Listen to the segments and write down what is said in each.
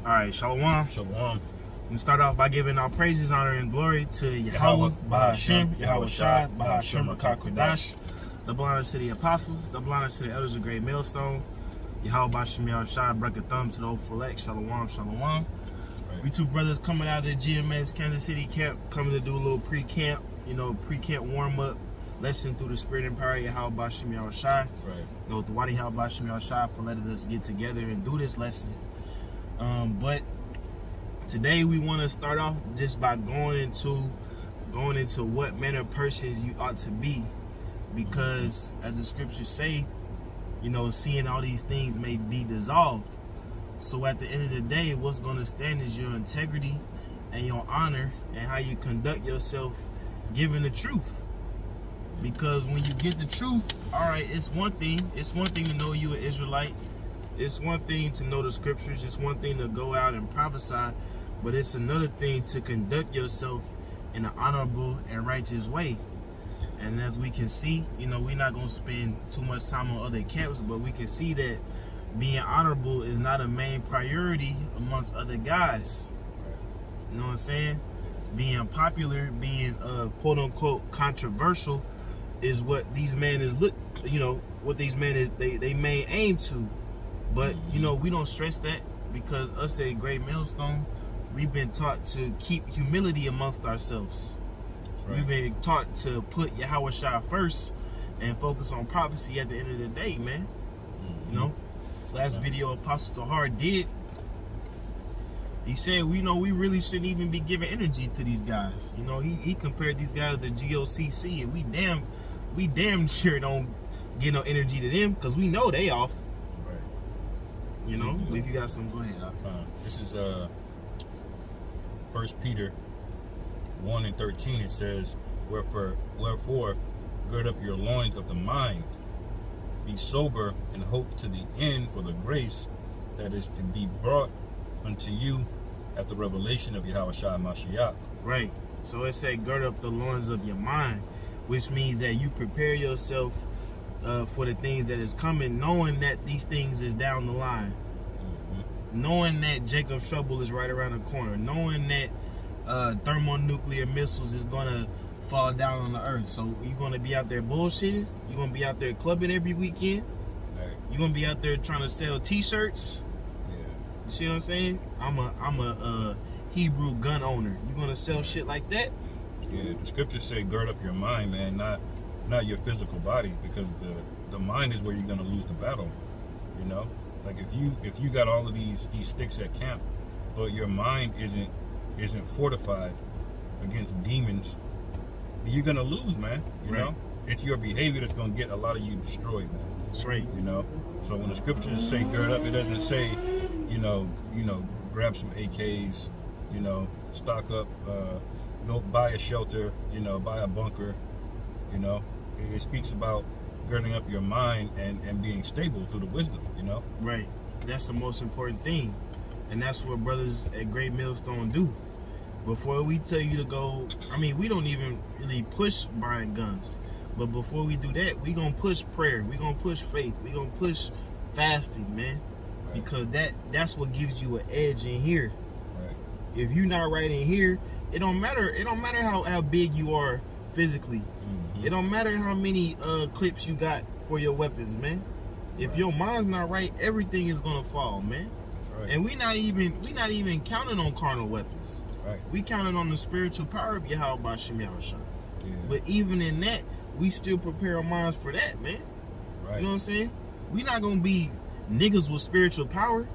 All right, Shalom. Shalom. We start off by giving our praises, honor, and glory to Yahweh, Bahashem, Yahweh Shai, Bahashem, Rakakadash, the blinded city apostles, the blinded city elders of Great Millstone, Yahweh Bahashem, Yahweh Shai, break a thumb to the old elect, Shalom, Shalom. Right. We two brothers coming out of the GMS Kansas City camp, coming to do a little pre-camp, warm-up lesson through the spirit and power of Yahweh Bahashem, Yahweh Shai. Right. The Wadi Yahweh Bahashem, Yahweh Shai for letting us get together and do this lesson. But today we want to start off just by going into what manner of persons you ought to be, because as the scriptures say, seeing all these things may be dissolved. So at the end of the day, what's going to stand is your integrity and your honor and how you conduct yourself given the truth. Because when you get the truth, all right, it's one thing to know you're an Israelite. It's one thing to know the scriptures. It's one thing to go out and prophesy. But it's another thing to conduct yourself in an honorable and righteous way. And as we can see, we're not going to spend too much time on other camps, but we can see that being honorable is not a main priority amongst other guys. You know what I'm saying? Being popular, being quote unquote controversial is what these men is what these men is they main aim to. But we don't stress that, because us at Great Millstone, we've been taught to keep humility amongst ourselves. Right. We've been taught to put Yahweh Shai first and focus on prophecy at the end of the day, man. Last video Apostle Tahar did, he said, we really shouldn't even be giving energy to these guys. He compared these guys to GOCC, and we damn sure don't get no energy to them, because we know they off. If you got some, go ahead. This is 1 Peter 1:13. It says, Wherefore, gird up your loins of the mind, be sober, and hope to the end for the grace that is to be brought unto you at the revelation of Yahweh Shai Mashiach. Right. So it said, gird up the loins of your mind, which means that you prepare yourself for the things that is coming, knowing that these things is down the line, knowing that Jacob's trouble is right around the corner, knowing that thermonuclear missiles is gonna fall down on the earth. So you're gonna be out there bullshitting, you're gonna be out there clubbing every weekend, you're gonna be out there trying to sell t-shirts. You see what I'm saying? I'm a Hebrew gun owner. You gonna sell shit like that? Yeah, the scriptures say gird up your mind, man, not your physical body, because the mind is where you're gonna lose the battle. Like if you got all of these sticks at camp, but your mind isn't fortified against demons, you're gonna lose, man. You know, it's your behavior that's gonna get a lot of you destroyed, man. That's right. So when the scriptures say gird up, it doesn't say, grab some AKs, stock up, go buy a shelter, buy a bunker. It speaks about girding up your mind and being stable through the wisdom, Right. That's the most important thing. And that's what brothers at Great Millstone do. Before we tell you to go, we don't even really push buying guns. But before we do that, we gonna push prayer. We gonna push faith. We gonna push fasting, man. Right. Because that's what gives you an edge in here. Right. If you're not right in here, it don't matter how big you are physically. It don't matter how many clips you got for your weapons, man. If your mind's not right, everything is gonna fall, man. That's right. And we not even counting on carnal weapons. Right. We counting on the spiritual power of Yahweh Bahashem Yahweh Shai. Yeah. But even in that, we still prepare our minds for that, man. Right. You know what I'm saying? We not gonna be niggas with spiritual power.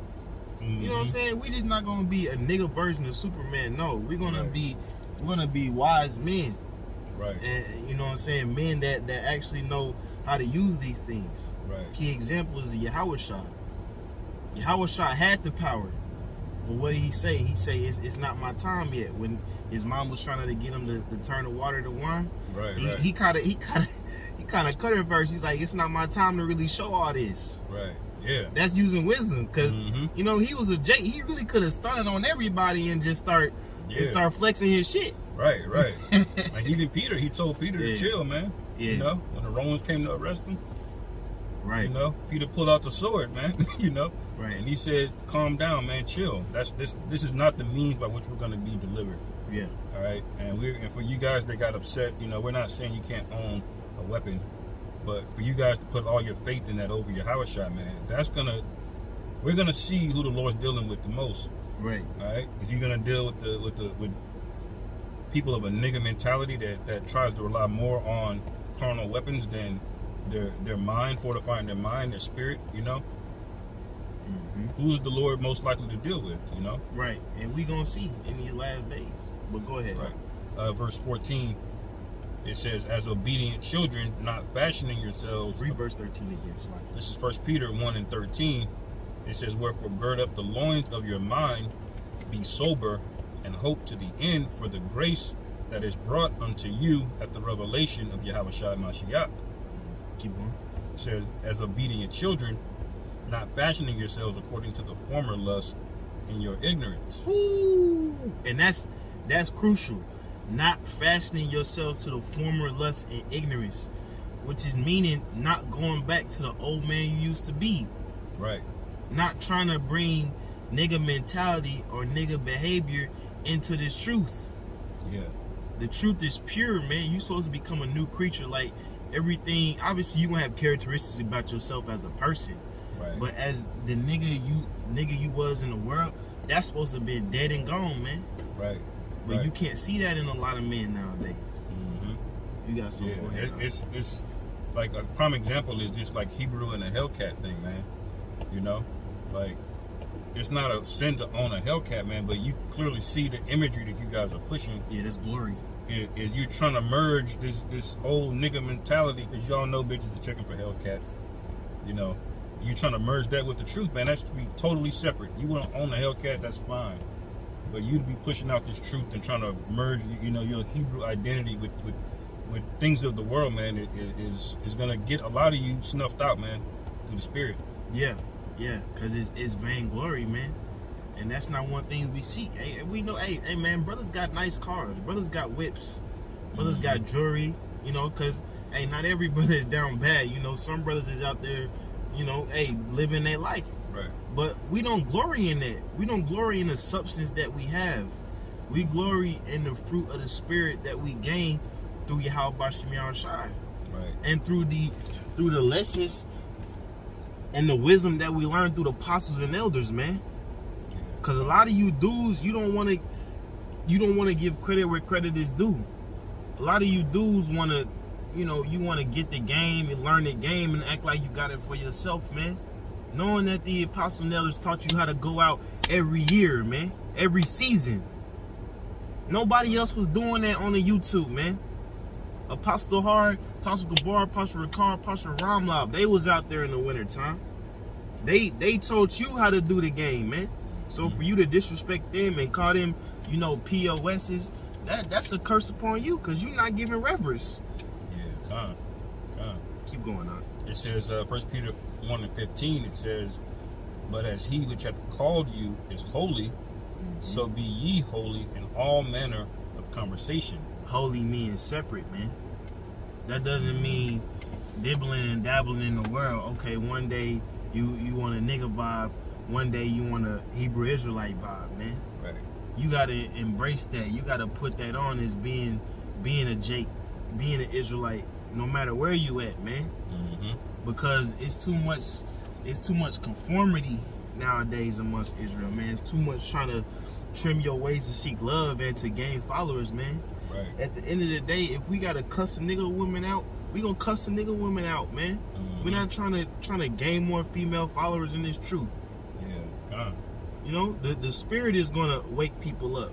You know what I'm saying? We just not gonna be a nigga version of Superman. No, we're gonna be wise men. Right. And you know what I'm saying? Men that actually know how to use these things. Right. Key example is Yahweh Shai. Yahweh Shai had the power. But what did he say? He say it's not my time yet. When his mom was trying to get him to turn the water to wine, he kind of cut her first. He's like, it's not my time to really show all this. Right. Yeah. That's using wisdom, because he was he really could have started on everybody and just start flexing his shit. Right. Like even Peter, he told Peter to chill, man. Yeah. When the Romans came to arrest him. Right. You know, Peter pulled out the sword, man. You know, Right. And he said, "Calm down, man. Chill. This is not the means by which we're going to be delivered." Yeah. All right. And for you guys that got upset, you know, we're not saying you can't own a weapon, but for you guys to put all your faith in that over your Hawashai, man, we're gonna see who the Lord's dealing with the most. Right. All right. Is he gonna deal with people of a nigga mentality that tries to rely more on carnal weapons than their mind, fortifying their mind, their spirit, you know? Mm-hmm. Who is the Lord most likely to deal with, you know? Right. And we gonna see in these last days. But go ahead. Right. Verse 14, it says, "As obedient children, not fashioning yourselves." Read verse 13 again, slide. This is 1 Peter 1:13. It says, "Wherefore gird up the loins of your mind, be sober, and hope to the end for the grace that is brought unto you at the revelation of Yahushua Mashiach." Keep going. It says, "As obedient children, not fashioning yourselves according to the former lust in your ignorance." Ooh. And that's crucial. Not fashioning yourself to the former lust and ignorance, which is meaning not going back to the old man you used to be. Right. Not trying to bring nigga mentality or nigga behavior into this truth. Yeah. The truth is pure, man. You supposed to become a new creature. Like everything, obviously you gonna have characteristics about yourself as a person. Right. But as the nigga you was in the world, that's supposed to be dead and gone, man. Right. But you can't see that in a lot of men nowadays. Mm-hmm. You got some. Yeah. It's like a prime example is just like Hebrew and the Hellcat thing, man. You know, like it's not a sin to own a Hellcat, man, but you clearly see the imagery that you guys are pushing. Yeah, that's glory. Is you trying to merge this old nigga mentality, because y'all know bitches are checking for Hellcats. You know, you trying to merge that with the truth, man. That's to be totally separate. You want to own a Hellcat, that's fine, but you to be pushing out this truth and trying to merge, you know, your Hebrew identity with things of the world, man, is gonna get a lot of you snuffed out, man, through the spirit. Yeah, because it's vainglory, man. And that's not one thing we seek. Hey, we know, hey, man, brothers got nice cars. Brothers got whips. Brothers got jewelry, you know, because, hey, not every brother is down bad. You know, some brothers is out there, you know, hey, living their life. Right. But we don't glory in that. We don't glory in the substance that we have. We glory in the fruit of the spirit that we gain through Yahweh Shem Yahushai. Right. And through the lessons and the wisdom that we learned through the apostles and elders, man. Cause a lot of you dudes, you don't want to give credit where credit is due. A lot of you dudes want to, you know, you want to get the game and learn the game and act like you got it for yourself, man. Knowing that the apostles and elders taught you how to go out every year, man, every season. Nobody else was doing that on the YouTube, man. Apostle Hard, Apostle Gabar, Apostle Ricard, Apostle Ramlab, they was out there in the wintertime. They taught you how to do the game, man. So for you to disrespect them and call them, you know, POSs, that's a curse upon you, because you're not giving reverence. Yeah, con. Keep going on. It says, 1 Peter 1:15, it says, "But as he which hath called you is holy, so be ye holy in all manner of conversation." Holy means separate, man. That doesn't mean dibbling and dabbling in the world. Okay, one day you want a nigga vibe, one day you want a Hebrew Israelite vibe, man. Right. You gotta embrace that. You gotta put that on as being a Jake, being an Israelite, no matter where you at, man. Mm-hmm. Because it's too much conformity nowadays amongst Israel, man. It's too much trying to trim your ways to seek love and to gain followers, man. Right. At the end of the day, if we gotta cuss a nigga woman out, we gonna cuss a nigga woman out, man. Mm-hmm. We're not trying to gain more female followers in this truth. Yeah, con. You know, the spirit is gonna wake people up.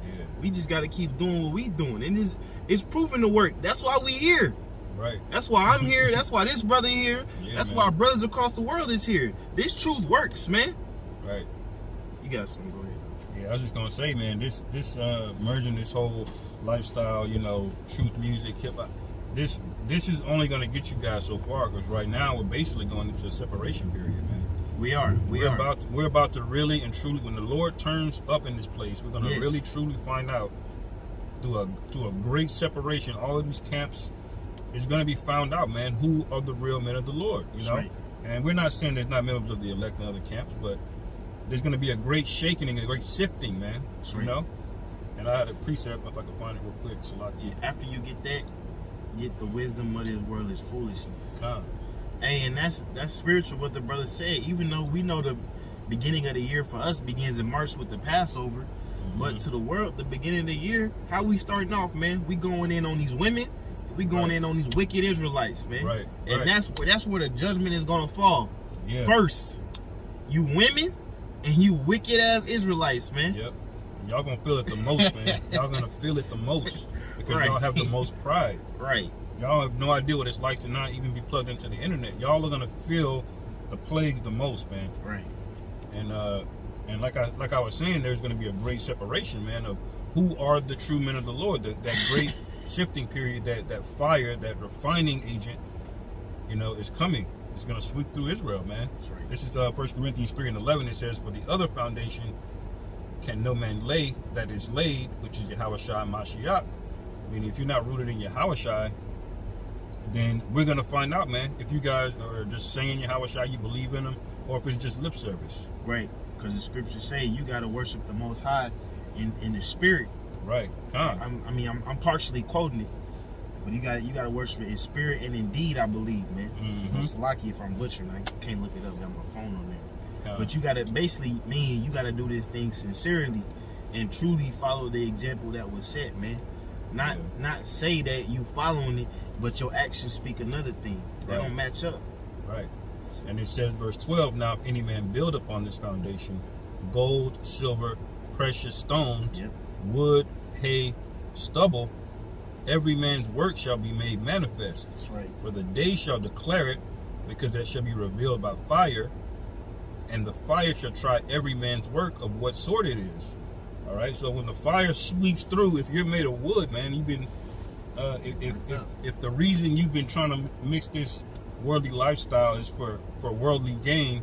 Yeah. We just gotta keep doing what we doing, and it's proven to work. That's why we here. Right. That's why I'm here. That's why this brother here. Yeah, that's man. why brothers across the world is here. This truth works, man. Right. You got something? Go ahead. Yeah, I was just gonna say, man, this merging this whole lifestyle, you know, truth music, hip hop. This is only gonna get you guys so far, because right now we're basically going into a separation period, man. We're about to really and truly, when the Lord turns up in this place, we're gonna really truly find out through a great separation. All of these camps it's going to be found out, man, who are the real men of the Lord, you know? Right. And we're not saying there's not members of the elect in other camps, but there's going to be a great shaking and a great sifting, man, you know? And I had a precept, if I can find it real quick, Yeah, after you get that, get the wisdom of this world is foolishness. Con. Hey, and that's spiritual, what the brother said. Even though we know the beginning of the year for us begins in March with the Passover, but to the world, the beginning of the year, how we starting off, man? We going in on these women, we going in on these wicked Israelites, man. Right. And that's where the judgment is gonna fall. Yeah. First, you women and you wicked ass Israelites, man. Yep. Y'all gonna feel it the most, man. Y'all gonna feel it the most because y'all have the most pride. Right. Y'all have no idea what it's like to not even be plugged into the internet. Y'all are gonna feel the plagues the most, man. Right. And like I was saying, there's gonna be a great separation, man, of who are the true men of the Lord. That great sifting period, that fire, that refining agent, you know, is coming. It's gonna sweep through Israel, man. That's right. This is 1 Corinthians 3:11. It says, "For the other foundation can no man lay that is laid, which is Yahushua and Mashiach." Meaning, if you're not rooted in Yahushua, then we're gonna find out, man, if you guys are just saying Yahushua, you believe in him, or if it's just lip service. Right. Because the scriptures say you gotta worship the Most High in the spirit. Right. I'm partially quoting it, but you gotta worship it in spirit and in deed, I believe, man. Salaki, if I'm butchering, I can't look it up. I got my phone on there. But you gotta basically mean you gotta do this thing sincerely and truly follow the example that was set, man. Not say that you following it, but your actions speak another thing. That don't match up. Right. And it says, verse 12, "Now if any man build upon this foundation gold, silver, precious stones, wood, hay, stubble, every man's work shall be made manifest. That's right. For the day shall declare it, because that shall be revealed by fire, and the fire shall try every man's work of what sort it is." All right. So when the fire sweeps through, if you're made of wood, man, you've been, if the reason you've been trying to mix this worldly lifestyle is for worldly gain,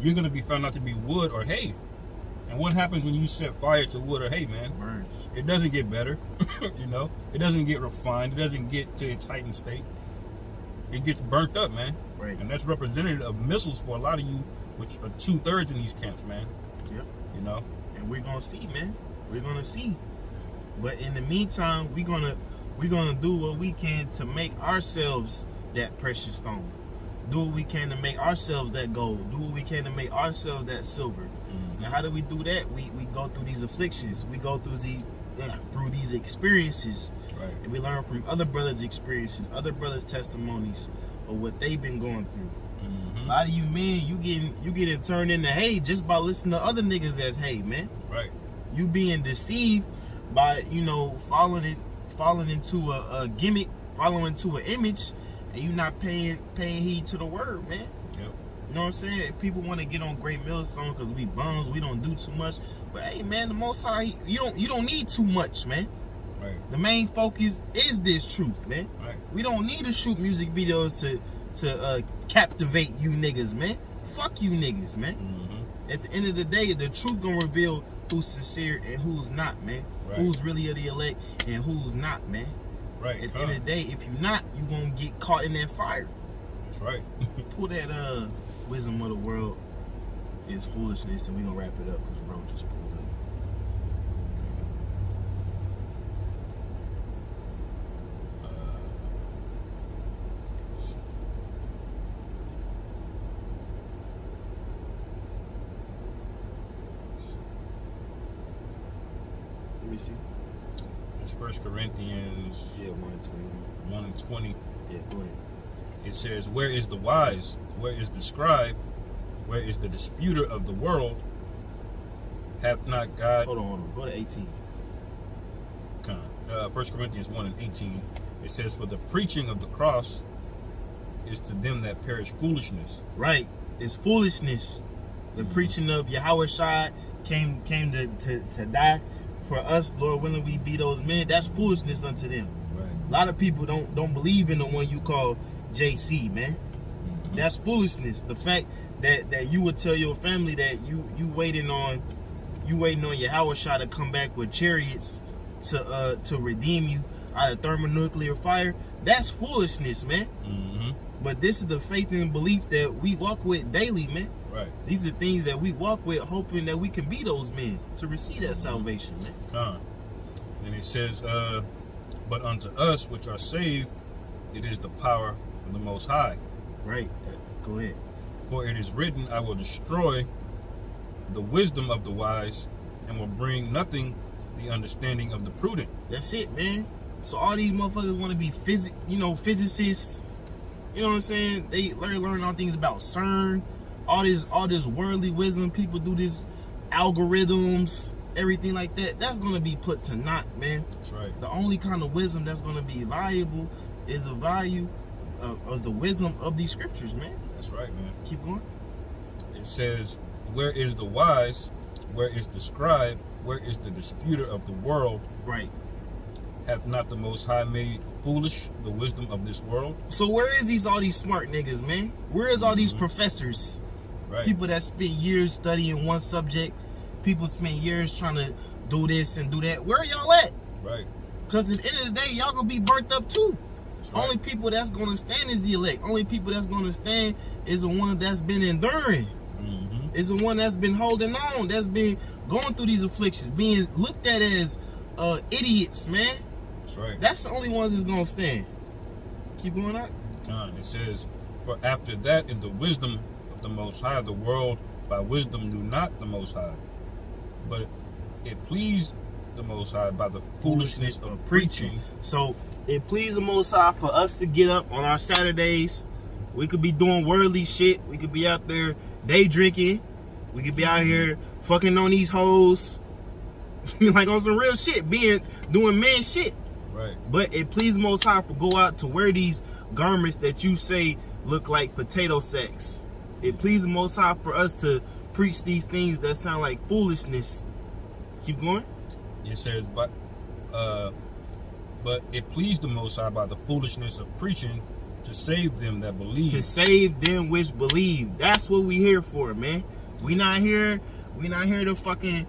you're gonna be found out to be wood or hay. And what happens when you set fire to wood or hay, man? It burns. It doesn't get better, you know. It doesn't get refined. It doesn't get to its heightened state. It gets burnt up, man. Right. And that's representative of missiles for a lot of you, which are 2/3 in these camps, man. Yep. You know. And we're gonna see, man. We're gonna see. But in the meantime, we're gonna do what we can to make ourselves that precious stone. Do what we can to make ourselves that gold. Do what we can to make ourselves that silver. Now, how do we do that? We go through these afflictions. We go through these experiences. Right. And we learn from other brothers' experiences, other brothers' testimonies of what they've been going through. A lot of you men, you getting turned into hay just by listening to other niggas that's hay, man. Right. You being deceived by, falling into a gimmick, following into an image, and you not paying heed to the word, man. Yep. You know what I'm saying? People want to get on Great Mill song because we bums, we don't do too much. But hey, man, the Most High, you don't need too much, man. Right. The main focus is this truth, man. Right. We don't need to shoot music videos to captivate you niggas, man. Fuck you niggas, man. At the end of the day, the truth gonna reveal who's sincere and who's not, man. Right. Who's really of the elect and who's not, man. Right. At the end of the day, if you're not, you're gonna get caught in that fire. That's right. Pull that wisdom of the world is foolishness, and we're gonna wrap it up because bro just pulled up. Let me see. It's 1 Corinthians 1:20. Yeah, go ahead. It says, "Where is the wise? Where is the scribe? Where is the disputer of the world? Hath not God..." Hold on. Go to 18. 1 Corinthians 1:18. It says, "For the preaching of the cross is to them that perish foolishness." Right. It's foolishness. The preaching of Yahushua came to die for us, Lord willing, we be those men. That's foolishness unto them. Right. A lot of people don't believe in the one you call JC, man. That's foolishness. The fact that you would tell your family that you waiting on Yahushua to come back with chariots to redeem you. out of thermonuclear fire, that's foolishness, man. Mm-hmm. But this is the faith and belief that we walk with daily, man. Right. These are things that we walk with, hoping that we can be those men to receive that salvation, man. And it says, but unto us which are saved, it is the power of the Most High. Right. Go ahead. For it is written, I will destroy the wisdom of the wise, and will bring nothing the understanding of the prudent. That's it, man. So all these motherfuckers want to be physicists. You know what I'm saying? They learn all things about CERN, all this worldly wisdom. People do this algorithms, everything like that. That's gonna be put to naught, man. That's right. The only kind of wisdom that's gonna be valuable is the value of the wisdom of these scriptures, man. That's right, man. Keep going. It says, where is the wise? Where is the scribe? Where is the disputer of the world? Right. Hath not the Most High made foolish the wisdom of this world? So where is all these smart niggas, man? Where is all these professors? Right. People that spend years studying one subject. People spend years trying to do this and do that. Where are y'all at? Right. Because at the end of the day, y'all gonna be burnt up too. That's right. Only people that's gonna stand is the elect. Only people that's gonna stand is the one that's been enduring. Mm-hmm. Is the one that's been holding on, that's been going through these afflictions, being looked at as idiots, man. That's right. That's the only ones that's gonna stand. Keep going on. It says, for after that in the wisdom of the Most High, the world by wisdom knew not the Most High, but it pleased the Most High by the foolishness of preaching. So it pleased the Most High for us to get up on our Saturdays. We could be doing worldly shit. We could be out there day drinking. We could be out here fucking on these hoes. Like on some real shit, doing man shit. Right. But it pleased the Most High to go out to wear these garments that you say look like potato sacks. It pleased the Most High for us to preach these things that sound like foolishness. Keep going. It says, but it pleased the Most High by the foolishness of preaching to save them that believe. To save them which believe. That's what we here for, man. We not here to fucking,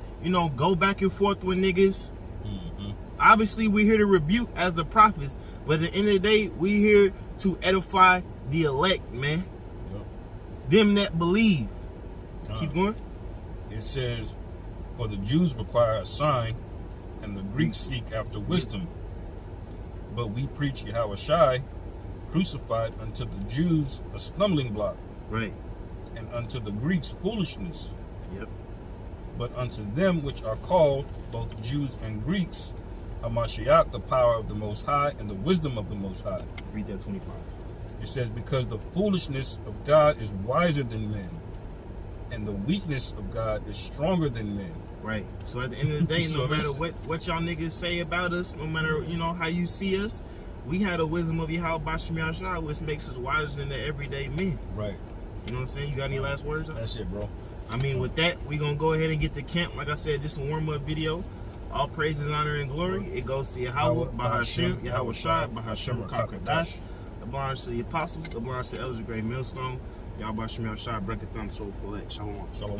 go back and forth with niggas. Mm-hmm. Obviously, we're here to rebuke as the prophets. But at the end of the day, we here to edify the elect, man. Yep. Them that believe. Keep going. It says, for the Jews require a sign, and the Greeks seek after wisdom. But we preach Yahushua crucified, unto the Jews a stumbling block, Right. and unto the Greeks foolishness. Yep. But unto them which are called, both Jews and Greeks, Hamashiach, the power of the Most High, and the wisdom of the Most High. Read that 25. It says, because the foolishness of God is wiser than men, and the weakness of God is stronger than men. Right. So at the end of the day, no matter what y'all niggas say about us, no matter, how you see us, we had a wisdom of Yahweh Bashim Yahshua, which makes us wiser than the everyday men. Right. You know what I'm saying? You got any last words? That's it, bro. I mean, with that, we going to go ahead and get to camp. Like I said, just a warm-up video. All praises, honor, and glory. It goes to Yahweh, Bahashim, Yahweh Shai, Bahashim, Kakadash. The belongs to the apostles. The belongs to the elders of Great Millstone. Yahweh Bashim Yahshua, Brekatham, Soul Full Shalom. Shalom.